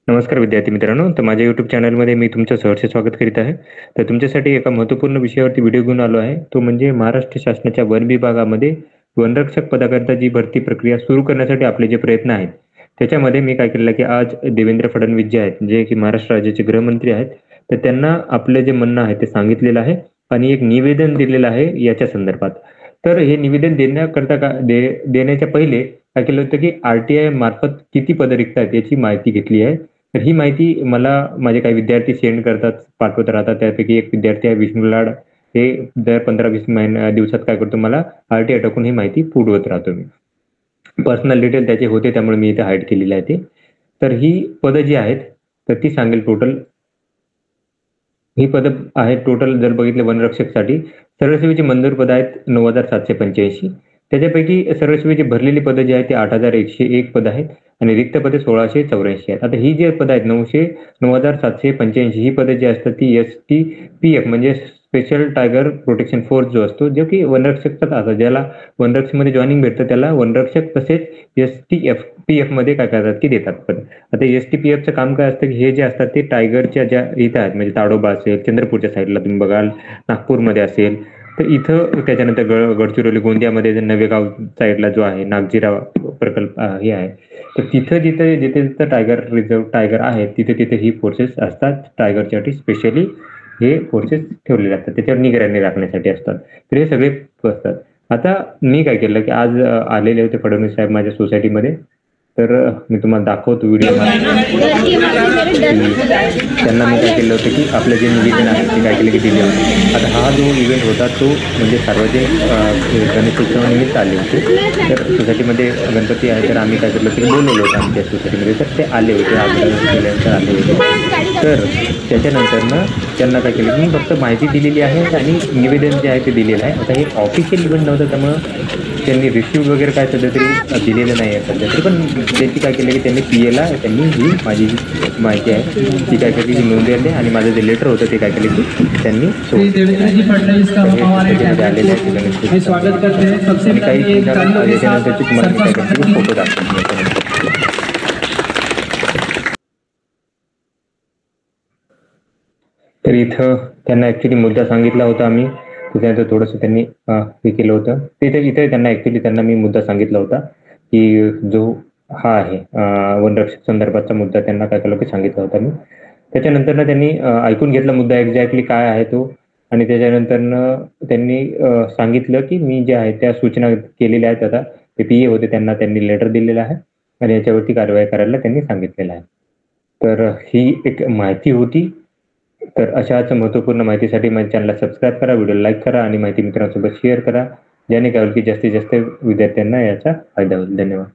नमस्कार विद्यार्थी मित्रांनो, तर माझ्या YouTube चॅनलमध्ये मी तुमचं सहर्ष स्वागत करीत आहे. तर तुमच्यासाठी एका महत्त्वपूर्ण विषयावरती व्हिडिओ घेऊन आलो आहे. तो म्हणजे महाराष्ट्र शासनाच्या वन विभागामध्ये वनरक्षक पदाकरता जी भरती प्रक्रिया सुरू करण्यासाठी आपले जे प्रयत्न आहेत, त्याच्यामध्ये मी काय केलेलं आहे की आज देवेंद्र फडणवीस जे आहेत, जे की महाराष्ट्र राज्याचे गृहमंत्री आहेत, तर त्यांना आपलं जे म्हणणं आहे ते सांगितलेलं आहे आणि एक निवेदन दिलेलं आहे याच्या संदर्भात. तर हे निवेदन देण्याच्या पहिले काय केलं होतं की RTI मार्फत किती पदं रिक्त आहेत याची माहिती घेतली आहे. तर ही माहिती मला माझे काही विद्यार्थी सेंड करतात, पाठवत राहतात. त्यापैकी एक विद्यार्थी आहे विष्णू लाड. हे दर 15-20 दिवसात काय करतो, मला RTI टाकून ही माहिती पुरवत राहतो मी. पर्सनल डिटेल त्याचे होते, त्यामुळे मी इथे हाईड केलेली आहे ते. तर ही पदं जी आहेत तर ती सांगेल टोटल. ही पदं आहेत टोटल जर बघितले वनरक्षकसाठी सरळ सेवेची मंजूर पदं आहेत 9,785. त्याच्यापैकी सरळ सेवेची भरलेली पदं जी आहेत ती 8,101 पदं आहेत आणि रिक्त पदे 1,684 आहेत. आता ही जी पदं आहेत 9,785 ही पदं जी असतात ती STPF म्हणजे स्पेशल टायगर प्रोटेक्शन फोर्स जो असतो, जो की वनरक्षकचाच असतो. ज्याला वनरक्षकमध्ये जॉइनिंग भेटतं त्याला वनरक्षक तसेच STPF मध्ये काय करतात की देतात पद. आता STPFचं काम काय असतं की हे जे असतात ते टायगरच्या ज्या इथं आहेत, म्हणजे ताडोबा असेल, चंद्रपूरच्या साईडला तुम्ही बघाल, नागपूरमध्ये असेल, तर इथं त्याच्यानंतर गडचिरोली गोंदियामध्ये नवेगाव साईडला जो आहे नागझिरा प्रकल्प हे आहे, तर तिथं जिथे टायगर रिझर्व टायगर आहे तिथे ही फोर्सेस असतात. टायगरसाठी स्पेशली हे फोर्सेस ठेवलेले असतात, त्याच्यावर निगराणी राखण्यासाठी असतात. तर हे सगळे असतात. आता मी काय केलं की आज आलेले होते फडणवीस साहेब माझ्या सोसायटीमध्ये. तर मी तुम्हाला दाखवतो व्हिडिओ. त्यांना मी काय केलं होतं की आपलं जे निवेदन आहे ते काय केलं की दिले होते. आता हा जो इव्हेंट होता तो म्हणजे सार्वजनिक गणेशोत्सवानिमित्त आले होते. तर सोसायटीमध्ये गणपती आहे, तर आम्ही काय केलं की बोलवलं होतं आमच्या सोसायटीमध्ये. तर ते आले होते, आग्रह केल्यानंतर आले होते. तर त्याच्यानंतर त्यांना काय केलं की मी फक्त माहिती दिलेली आहे आणि निवेदन जे आहे ते दिलेलं आहे. आता हे ऑफिशियल इव्हेंट नव्हतं, त्यामुळं त्यांनी रिसिव्ह वगैरे काय सध्या तरी दिलेलं नाही आहे सध्या तरी. पण त्यांची काय केलं की त्यांनी PAला त्यांनी ही माझी जी माहिती आहे ती काय केली की नोंदवली आणि माझं जे लेटर होतं ते काय केलं की त्यांनी आलेले आहे. स्वागत करते हैं. सबसे काही याच्यानंतरची तुम्हाला मी काय करते फोटो दाखवतो. तर इथं त्यांना ऍक्च्युली मुद्दा सांगितला होता आम्ही, त्याच्यानंतर थोडंसं त्यांनी हे केलं होतं. इथे त्यांना ऍक्च्युली त्यांना मी मुद्दा सांगितला होता की जो हा आहे वनरक्षक संदर्भातचा मुद्दा त्यांना काय केलं की सांगितला होता मी. त्याच्यानंतर त्यांनी ऐकून घेतला मुद्दा एक्झॅक्टली काय आहे तो, आणि त्याच्यानंतर त्यांनी सांगितलं की मी जे आहे त्या सूचना केलेल्या आहेत. आता ते PA होते त्यांनी लेटर दिलेलं आहे आणि याच्यावरती कारवाई करायला त्यांनी सांगितलेलं आहे. तर ही एक माहिती होती. तर अशाच महत्त्वपूर्ण माहितीसाठी माझ्या चॅनलला सबस्क्राईब करा, व्हिडिओ लाईक करा आणि माहिती मित्रांसोबत शेअर करा, ज्याने काय होईल की जास्तीत जास्त विद्यार्थ्यांना याचा फायदा होईल. धन्यवाद.